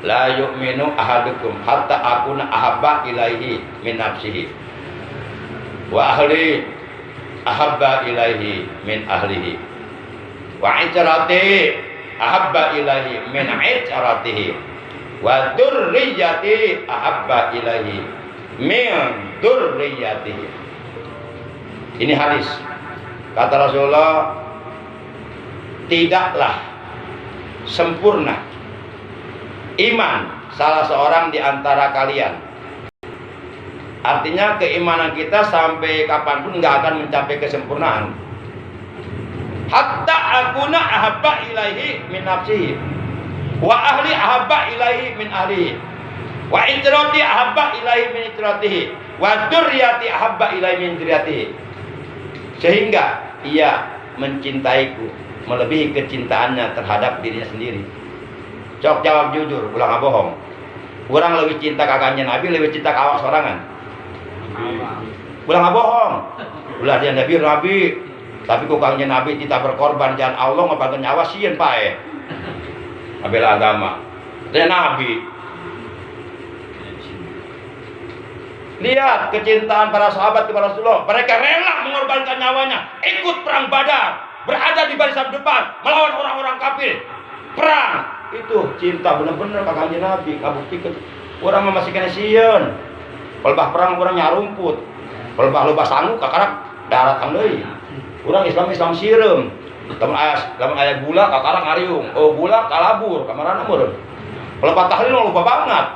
la yu'minu ahadukum hatta akuna ahabba ilaihi min nafsihi wa ahli ahabba ilaihi min ahlihi wa itrati ahabba ilaihi min itratihi wa durriyati ahabba ilaihi min durriyatihi. Ini hadis. Kata Rasulullah, tidaklah sempurna iman salah seorang di antara kalian. Artinya keimanan kita sampai kapanpun nggak akan mencapai kesempurnaan. Hatta akuna ahabba ilaihi min nafsihi wa ahli ahabba ilaihi min ahlihi wa itrati ahabba ilaihi min itratihi wa durriyati ahabba ilaihi min durriyatihi. Sehingga ia mencintaiku melebihi kecintaannya terhadap dirinya sendiri. Cok jawab jujur, ulang nggak bohong. Kurang lebih cinta kakaknya Nabi, lebih cinta kawak sorangan. Ulang nggak bohong. Ulah dia Nabi, tapi kakaknya Nabi kita berkorban jangan Allah ngebantu nyawa sieun pae. Abela agama. Dia Nabi. Lihat kecintaan para sahabat kepada Rasulullah. Mereka rela mengorbankan nyawanya, ikut perang Badar, berada di barisan depan, melawan orang-orang kafir. Perang itu cinta bener-bener kakaknya Nabi. Kabuktikan orang masih kena sieun. Pelbah perang orang nyarumput. Pelbah sanggup kakarak daratan deui. Urang Islam sirem. Lamun aya gula kakarak ngariung. Oh gula kalabur kamarana meureun. Pelbah tahlil lupa banget.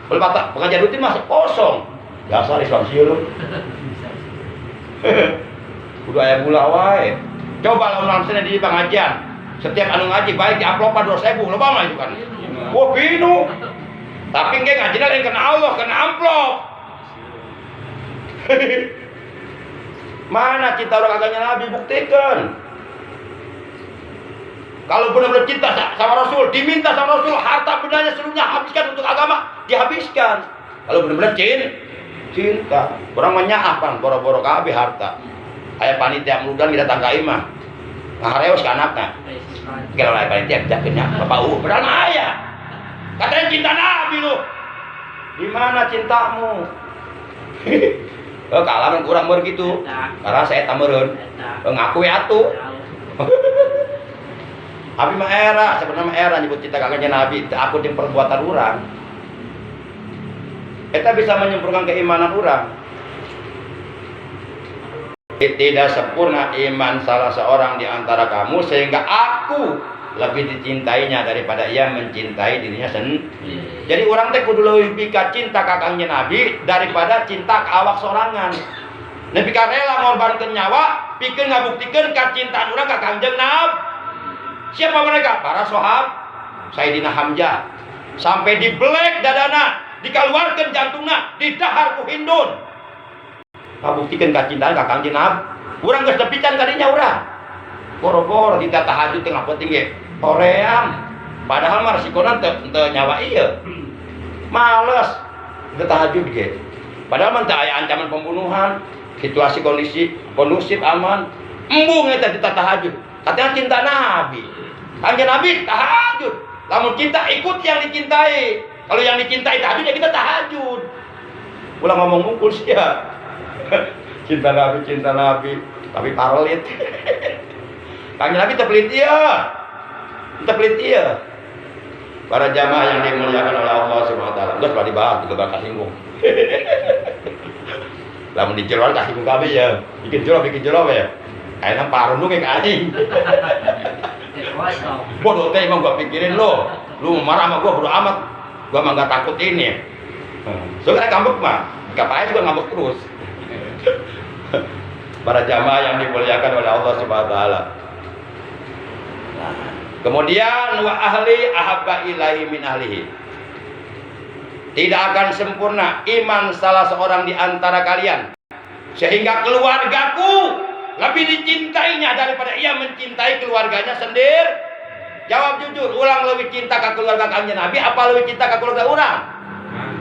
Pelbah pengajian rutin masih kosong. Dasar Islam sieun. Kudu aya gula wae. Coba lamun langsung di pengajian. Setiap anu ngaji baik di amplopan 2.000 loba mah itu kan. Wah pinu. Tapi engke ngajina lain kena Allah, kena amplop. Mana cinta orang agaknya Nabi, buktikan. Kalau benar-benar cinta sama Rasul, diminta sama Rasul, harta bendanya seluruhnya habiskan untuk agama, dihabiskan. Kalau benar-benar cinta, orang menyaahkan boro-boro kabeh harta. Aya panitia muludan kita tangga imah. Ngahareos ka anakna. Kalau aya panitia jakeunnya Bapak padahal mah aya. Katanya cinta Nabi lu. Di mana cintamu? Kalaman kurang meur gitu. Karena saya tameureun. Ngaku we atuh. Abi mah era, sebenarnya mah era nyebut cinta kakaknya Nabi, aku jeung perbuatan urang. Eta bisa menyempurnakan keimanan orang. Tidak sempurna iman salah seorang di antara kamu sehingga aku lebih dicintainya daripada ia mencintai dirinya sendiri. Jadi orang teh kudu lebih cinta kakangnya Nabi daripada cinta ke awak sorangan. Nabi rela ngorbankeun nyawa pikeun ngabuktikeun kacintaan urang ka Kangjeng Nabi. Siapa mereka? Para sahabat. Sayyidina Hamzah sampai dibelek dadana, dikeluarkan jantungna, didahar ku Hindun. Ngabuktikan kacintaan ka Kangjeng Nabi. Urang geus depican kadinya urang. Boro-boro kita tahajud tengah penting ge. Hoream. Padahal mah resikona teu nyawa ieu. Males kita tahajud ge. Padahal mah teu aya ancaman pembunuhan, situasi kondusif aman. Embung eta kita tahajud. Katanya cinta Nabi. Kangjeng Nabi tahajud. Lamun cinta ikut yang dicintai. Kalau yang dicintai tahajud ya kita tahajud. Ulah ngomong mungkul sih ya. Cinta Nabi, tapi parolit. Kangjeng Nabi tepelit iya. Para jamaah yang dimuliakan oleh Allah Subhanahu wa taala. Geus bari dibahas juga bakal singgung. Lamun dijeroan kasih singgung kabeh ya. Bikin jero ya. Ayeuna parundung ge ka anjing. Bodoh teh emang gua pikirin lo. Lu marah sama gua bodo amat. Gua mah enggak takut ini. Soalnya ngambek mah, kapan juga ngambek terus. Para jamaah yang dimuliakan oleh Allah Subhanahu wa taala. Kemudian wa ahli ahabba ilaihi min ahlihi. Tidak akan sempurna iman salah seorang di antara kalian sehingga keluargaku lebih dicintainya daripada ia mencintai keluarganya sendiri. Jawab jujur, ulang lebih cinta ke keluarga Kangjeng Nabi apa lebih cinta ke keluarga orang?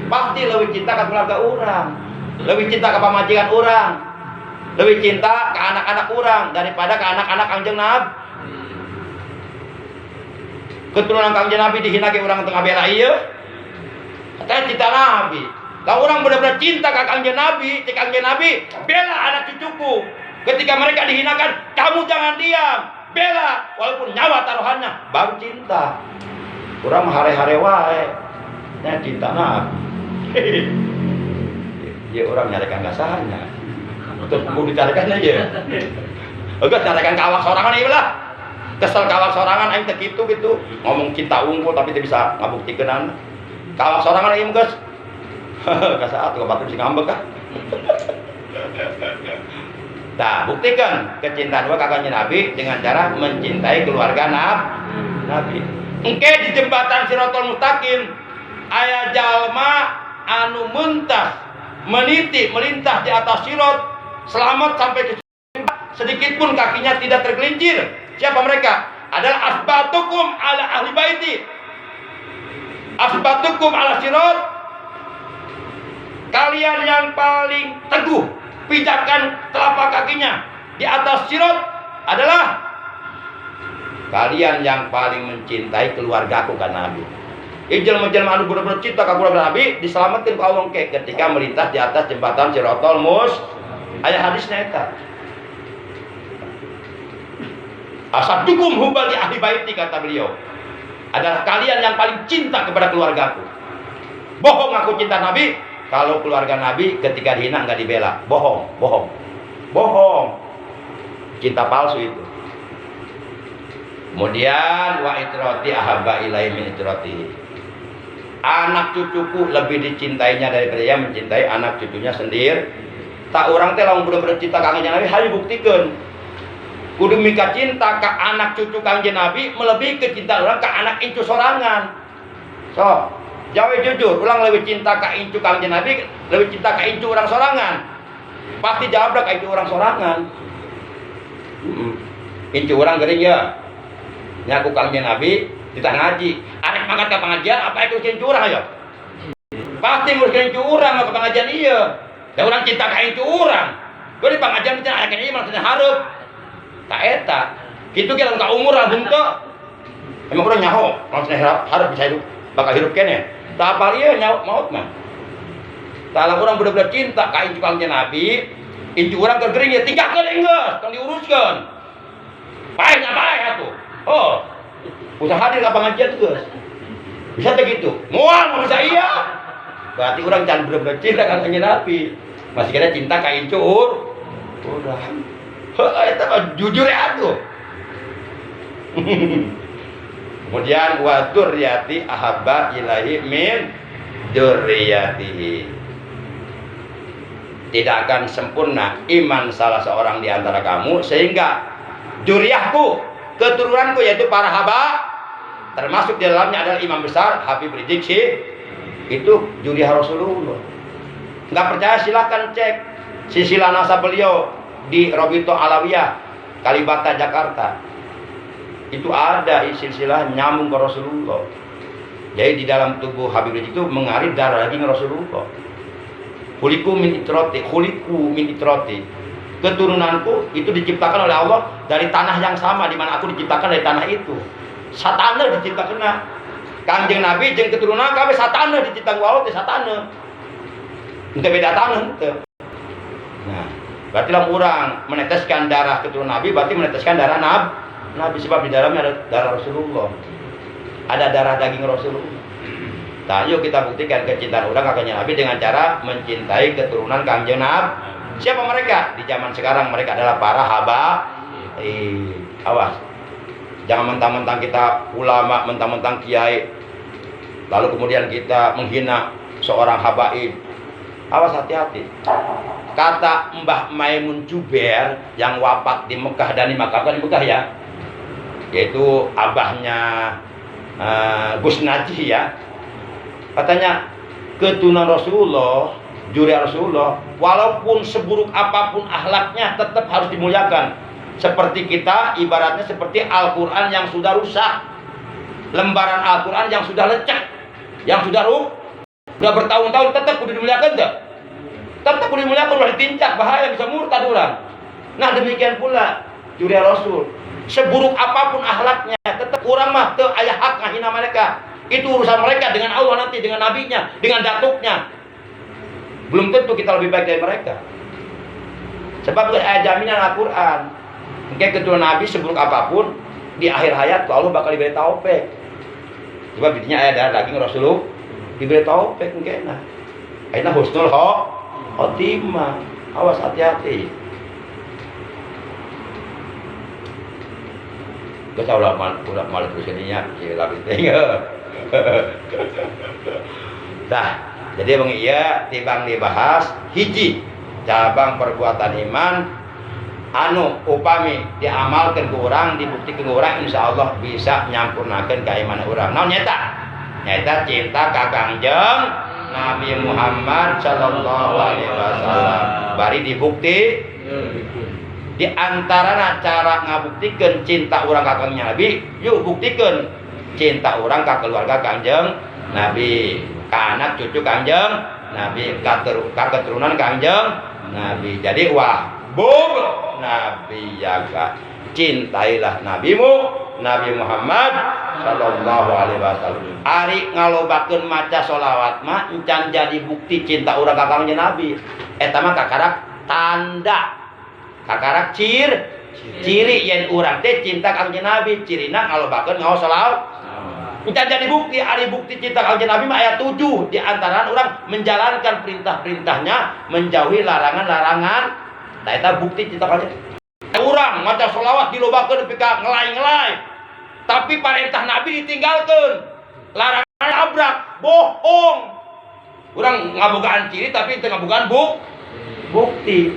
Pasti lebih cinta ke keluarga orang. Lebih cinta ke pamajikan orang. lebih cinta ke anak-anak orang daripada ke anak-anak Kangjeng Nabi. Keturunan Kangjeng Nabi dihina ke orang tengah bela ieu. Katanya cinta Nabi. Lah orang benar-benar cinta ke Kangjeng Nabi, cek Kangjeng Nabi, bela anak cucuku. Ketika mereka dihinakan, kamu jangan diam, bela walaupun nyawa taruhannya, baru cinta. Orang hare-hare wae. Nya cinta Nabi. Ya orang nyarikan gasahnya. Terus mau dicarikan aja. Enggak carikan kawak sorangan ieu lah. Kesel kawak sorangan aing teh kitu gitu. Ngomong cinta unggul tapi teu bisa ngabuktikeun. Kawak sorangan ieu geus. Kasaat kok batu sing ngambek kah? Nah, buktikan kecintaan wa ka Kanjeng Nabi dengan cara mencintai keluarga Nabi. Engke di jembatan Siratal Mustaqim aya jalma anu mentas meniti melintas di atas sirat selamat sampai ke sedikit pun kakinya tidak tergelincir. Siapa mereka? Adalah asbatukum ala ahli baiti. Asbatukum ala sirat. Kalian yang paling teguh pijakan telapak kakinya di atas sirat adalah kalian yang paling mencintai keluargaku kan Nabi. Jelma-jelma anu bener-bener cinta ka keluarga Nabi diselamatkeun ku Allah ketika melintas di atas jembatan Siratal Mustaqim. Aya hadisnya eta. Asadukum hubal li ahli baiti kata beliau. Adalah kalian yang paling cinta kepada keluargaku. Bohong aku cinta Nabi kalau keluarga Nabi ketika dihina enggak dibela. Bohong. Cinta palsu itu. Kemudian wa itrati ahabba ilai min itrati. Anak cucuku lebih dicintainya daripada dia mencintai anak cucunya sendiri. Tak orang teh lamun bener-bener cinta ka Kanjeng Nabi hayu buktikeun. Kudu mika cinta ka anak cucu Kanjeng Nabi melebihi kecintaan orang ka anak incu sorangan. So, jawa jujur, ulang lebih cinta ka incu Kanjeng Nabi, lebih cinta ka incu orang sorangan. Pasti jawab ka incu orang sorangan. Incu orang geuring ya. Nya ku Kanjeng Nabi kita ngaji. Arek mangkat ka pengajian apa ikut incu urang aya? Pasti ngurus incu urang ke pengajian ieu. Da urang cinta ka incu urang. Gua di pengajian teh aya ieu maksudnya hareup. Tak eta. Kitu ge lamun ka umur langsung teu. Emang urang nyaho, maksudnya hareup bisa hidup, bakal hidup kene. Tak apal ieu nyaho maut mah. Tah urang bener-bener cinta ka incu Kanjeng Nabi, incu urang keur geuring ya tinggalkeun geus, tong diuruskeun. Bae atuh. Oh. Usah hadir ka pengajian geus. Bisa teh kitu. Moal bisa iya. Berarti urang can bener-bener cinta ka Kanjeng Nabi. Masih kena cinta ka incu urang. Heuh eta mah jujur atuh. Kemudian wa dzurriyyati ahabba ilahi min dzurriyyatihi. Tidak akan sempurna iman salah seorang di antara kamu sehingga dzurriyyahku, keturunanku yaitu para haba, termasuk di dalamnya adalah imam besar Habib Rizik itu dzurriyyah Rasulullah. Enggak percaya silakan cek silsilah nasab beliau di Robito Alawiyah Kalibata Jakarta. Itu ada silsilah nyambung ke Rasulullah. Jadi di dalam tubuh Habib Rizik itu mengalir darah daging Rasulullah. Khuliqu min itrati. Keturunanku itu diciptakan oleh Allah dari tanah yang sama di mana aku diciptakan dari tanah itu. Satana diciptakan Kanjeng Nabi jeung keturunan kabeh satana diciptakan Allah teh satana. Henteu beda tanah henteu. Nah, berarti lamun urang meneteskan darah keturunan Nabi berarti meneteskan darah Nabi sebab di dalamnya ada darah Rasulullah. Ada darah daging Rasulullah. Nah, yuk kita buktikan kecintaan orang Kanjeng Nabi dengan cara mencintai keturunan Kanjeng Nabi. Siapa mereka? Di zaman sekarang mereka adalah para haba. Awas. Jangan mentang-mentang kita ulama, mentang-mentang kiai. Lalu kemudian kita menghina seorang habaib. Awas, hati-hati. Kata Mbah Maimun Juber yang wafat di Mekah dan dimakamkan di Mekah ya. Yaitu abahnya Gus Najih ya. Katanya keturunan Rasulullah, dzurriyyah Rasulullah, walaupun seburuk apapun akhlaknya tetap harus dimuliakan. Seperti kita ibaratnya seperti Al-Qur'an yang sudah rusak. Lembaran Al-Qur'an yang sudah lecek, yang sudah bertahun-tahun tetap kudu dimuliakan enggak? Tetap kudu dimuliakan, udah ditincak bahaya bisa murtad urang. Nah demikian pula juriya Rasul. Seburuk apapun akhlaknya, tetap orang mah teu aya hak ngahina mereka. Itu urusan mereka dengan Allah nanti, dengan nabinya, dengan datuknya. Belum tentu kita lebih baik dari mereka. Sebab ada jaminan Al-Quran. Mungkin keturunan Nabi seburuk apapun, di akhir hayat Allah bakal diberi taufik. Sebab intinya ada lagi Rasulullah diberi taufik mungkin. Aina husnul khotimah. Awas hati-hati. Kita udah malu terusnya, lebih tinggal. Nah, jadi bang iya tibang dibahas hiji cabang perbuatan iman anu upami diamalkan ke orang, dibuktikan ke orang, insya Allah bisa nyampurnakan keimanan orang. Nah nyata cinta Kangjeng Nabi Muhammad Sallallahu Alaihi Wasallam. Bari dibukti di antara cara ngabuktikan cinta orang kakangnya Nabi, yuk buktikan cinta orang ke keluarga Kangjeng Nabi, ke anak cucu Kangjeng Nabi, ke keturunan Kangjeng Nabi. Jadi wahbub Nabi jaga, cintailah nabimu Nabi Muhammad Sallallahu Alaihi Wasallam. Ari ngalobakeun maca sholawat mah encan jadi bukti cinta urang ka Kangjeng Nabi. Eta mah kakarak tanda, kakarak ciri yen urang teh cinta Kangjeng Nabi. Cirina ngalobakeun ngaos sholawat. Encan jadi bukti, ari bukti cinta Kangjeng Nabi mah ayat 7 di antara orang menjalankan perintah-perintahnya, menjauhi larangan-larangan. Nah, itu bukti cinta Kangjeng. Urang maca sholawat dilobakeun nepi ka ngelai-ngelai. Tapi perintah Nabi ditinggalkan. Larangan nabrak, bohong. Urang ngabogaan ciri tapi teu ngabogaan bukti.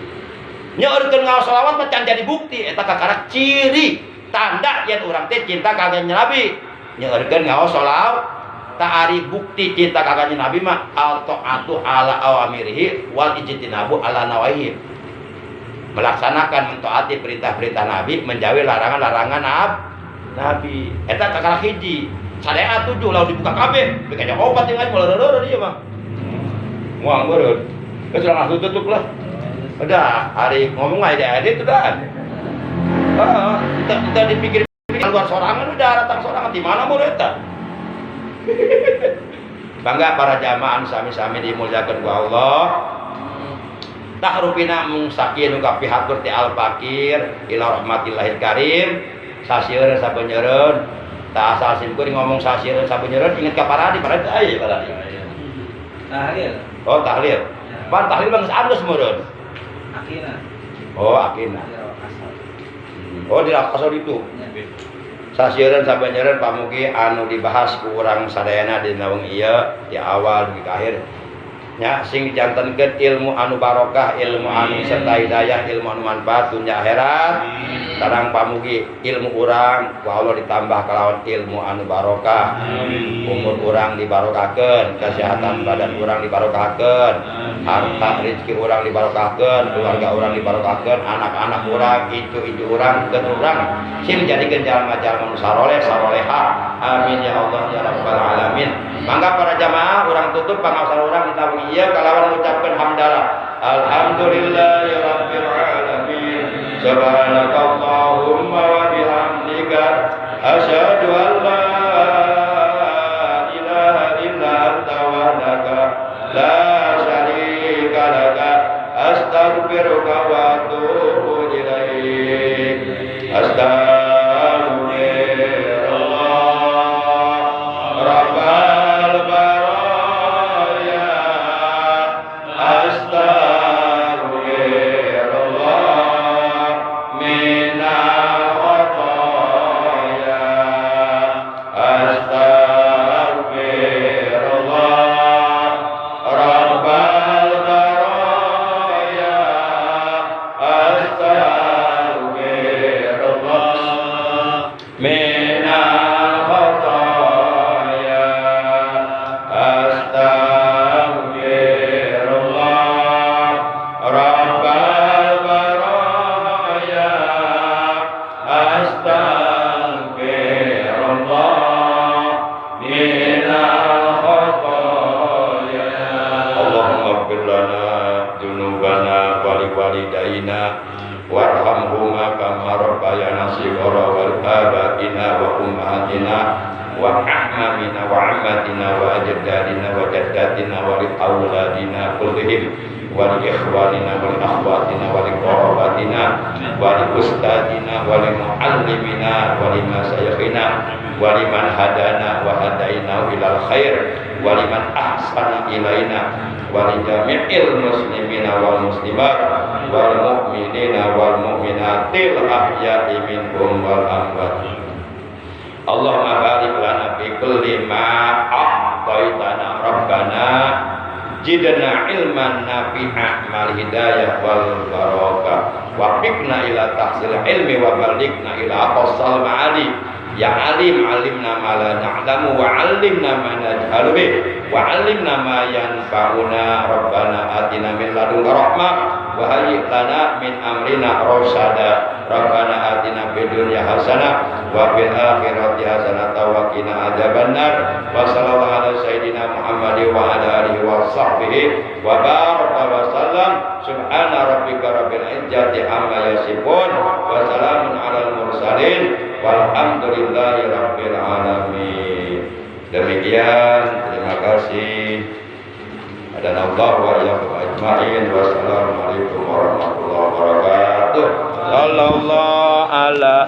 Nyaurkeun ngaos sholawat mah can jadi bukti, eta kakarak ciri tanda yen urang teh cinta ka Kangjeng Nabi. Nyaurkeun ngaos sholawat ta ari bukti cinta ka Kangjeng Nabi mah al-ta'atu ala awamirihi wal ijtinabu ala nawahi. Melaksanakan mentaati perintah-perintah Nabi, menjauhi larangan-larangan Nabi. Eta kakarak hiji. Syariat 7 lalu dibuka kabeh. Bikanya obat yang lain mulai dia mah. Muang beureun. Geus langsung tutup lah. Udah, hari ngomong aja itu dah. Kita dipikir keluar sorangan udah datang sorangan di mana mau eta. Bangga para jamaah sami-sami dimuliakan ku Allah. Tahrupina mung sakieu ka pihak ti al-fakir ila rahmatillahil karim. Sasieun sabeuneureun ta asal simkuring ngomong sasieun sabeuneureun inget ka paradi aya paradi. Tahlil. Oh tahlil. Pan tahlil bang sanes meureun. Akina. Oh akina. Oh di Al-Qasar itu. Sasieun sabeuneureun pamugi anu dibahas ku urang sadayana dina wengi ieu di awal dugi ka akhir. Nya sing dijantenkeun ilmu anu barokah, ilmu anu serta hidayah, ilmu anu manfaat dunya akhirat. Sareng pamugi ilmu urang ku Allah ditambah kalawan ilmu anu barokah. Umur urang dibarokahkeun, kesehatan badan urang dibarokahkeun, harta rezeki urang dibarokahkeun, keluarga urang dibarokahkeun, anak-anak urang, icu-icu urang, keturang sing jadikeun jalma-jalma nu saleh salehah. Amin ya Allah ya rabbal alamin. Mangga para jamaah urang tutup pangaosan urang di tahun ieu kalawan ngucapkeun hamdalah. Alhamdulillahi rabbil alamin. Subhanakallahumma wa bihamdika asyhadu an la ilaha illa anta wahdaka la syarika laka astaghfiruka wa atubu ilaik. ummahatina wa ahmamina wa ammatina wa ajdadina wa jaddatina wa li auladina kullihim wa li ikhwanina wa li akhwatina wa li qarabatina wa li ustadina wa li muallimina wa li masyayikhina wa liman hadana wa hadaina ilal khair wa liman ahsana ilaina wa li jami'il muslimina wal muslimat wal mu'minina wal mu'minatil ahya'i minhum wal amwat. Allahumma barik lana fi kulli ma a'taitana rabbana jidna ilman nafi'a mal hidayah wal barakah wa fiqna ila tahsil ilmi wa balikna ila aqsal ma'ali ya alim alimna ma la na'lamu wa 'allimna ma najhalu bih wa 'allimna ma yanfa'una rabbana atina min ladunka rahmah wa hayyi lana min amrina rasyada rabbana atina fid dunya hasanah wa fil akhirati hasanah wa qina adzabannar wa sallallahu ala sayyidina Muhammadin wa ala alihi wa sahbihi wa baraka wa sallam subhana rabbika rabbil izzati amma yasifun wa salamun alal mursalin walhamdulillahi rabbil alamin. Demikian, terima kasih. Dan Allah wa iyyakum ajma'in. Wassalamualaikum warahmatullahi wabarakatuh. Sallallahu ala